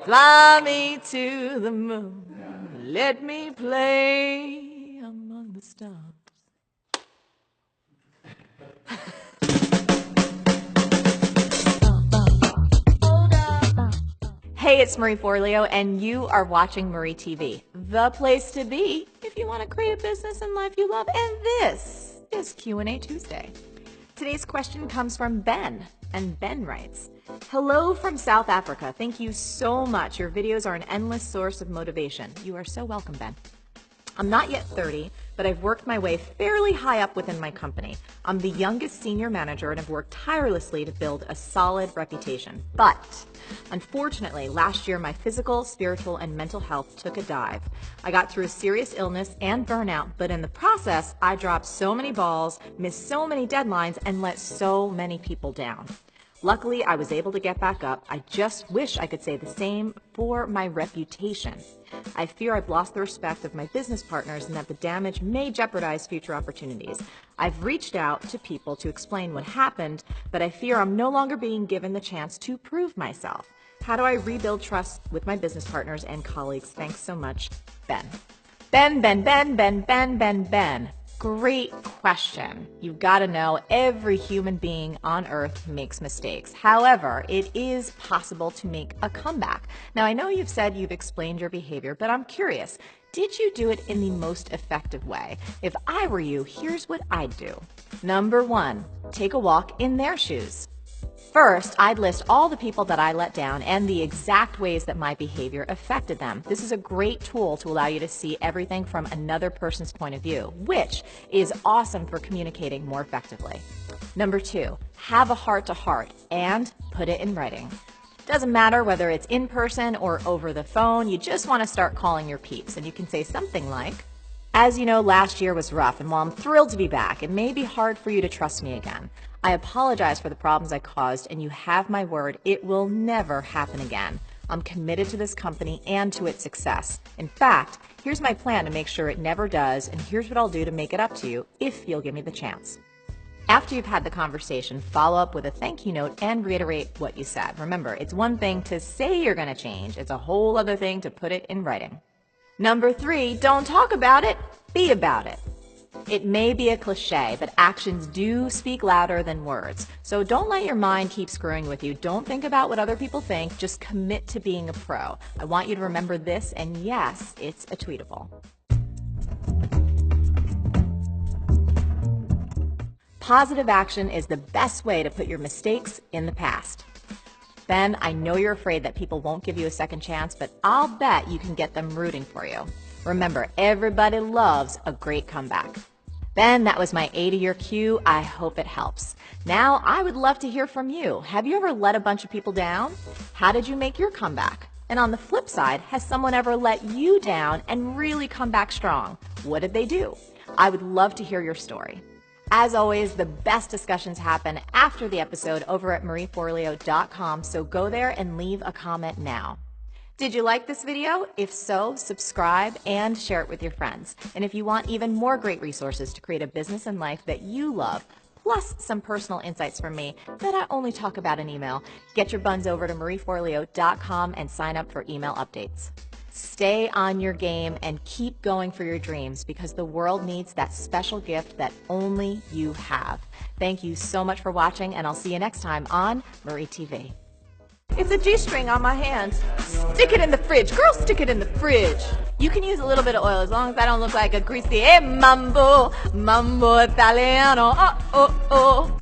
Fly me to the moon. Let me play among the stars. Hey, it's Marie Forleo, and you are watching Marie TV, the place to be if you want to create a business and life you love. And this is Q&A Tuesday. Today's question comes from Ben, and Ben writes, "Hello from South Africa. Thank you so much. Your videos are an endless source of motivation." You are so welcome, Ben. I'm not yet 30, but I've worked my way fairly high up within my company. I'm the youngest senior manager and have worked tirelessly to build a solid reputation. But unfortunately, last year my physical, spiritual, and mental health took a dive. I got through a serious illness and burnout, but in the process, I dropped so many balls, missed so many deadlines, and let so many people down. Luckily, I was able to get back up. I just wish I could say the same for my reputation. I fear I've lost the respect of my business partners and that the damage may jeopardize future opportunities. I've reached out to people to explain what happened, but I fear I'm no longer being given the chance to prove myself. How do I rebuild trust with my business partners and colleagues? Thanks so much, Ben. Ben. Great question. You've got to know every human being on earth makes mistakes. However, it is possible to make a comeback. Now, I know you've said you've explained your behavior, but I'm curious, did you do it in the most effective way? If I were you, here's what I'd do. Number 1, take a walk in their shoes. First, I'd list all the people that I let down and the exact ways that my behavior affected them. This is a great tool to allow you to see everything from another person's point of view, which is awesome for communicating more effectively. Number 2, have a heart-to-heart and put it in writing. Doesn't matter whether it's in person or over the phone, you just want to start calling your peeps, and you can say something like, "As you know, last year was rough, and while I'm thrilled to be back, it may be hard for you to trust me again. I apologize for the problems I caused, and you have my word, it will never happen again. I'm committed to this company and to its success. In fact, here's my plan to make sure it never does, and here's what I'll do to make it up to you if you'll give me the chance." After you've had the conversation, follow up with a thank you note and reiterate what you said. Remember, it's one thing to say you're going to change. It's a whole other thing to put it in writing. Number 3, don't talk about it, be about it. It may be a cliche, but actions do speak louder than words. So don't let your mind keep screwing with you. Don't think about what other people think. Just commit to being a pro. I want you to remember this, and yes, it's a tweetable. Positive action is the best way to put your mistakes in the past. Ben, I know you're afraid that people won't give you a second chance, but I'll bet you can get them rooting for you. Remember, everybody loves a great comeback. Ben, that was my A to your Q. I hope it helps. Now, I would love to hear from you. Have you ever let a bunch of people down? How did you make your comeback? And on the flip side, has someone ever let you down and really come back strong? What did they do? I would love to hear your story. As always, the best discussions happen after the episode over at marieforleo.com, so go there and leave a comment now. Did you like this video? If so, subscribe and share it with your friends. And if you want even more great resources to create a business and life that you love, plus some personal insights from me that I only talk about in email, get your buns over to marieforleo.com and sign up for email updates. Stay on your game and keep going for your dreams, because the world needs that special gift that only you have. Thank you so much for watching, and I'll see you next time on Marie TV. It's a G-string on my hand. Stick it in the fridge. Girl, stick it in the fridge. You can use a little bit of oil as long as I don't look like a greasy mambo Italiano. Oh.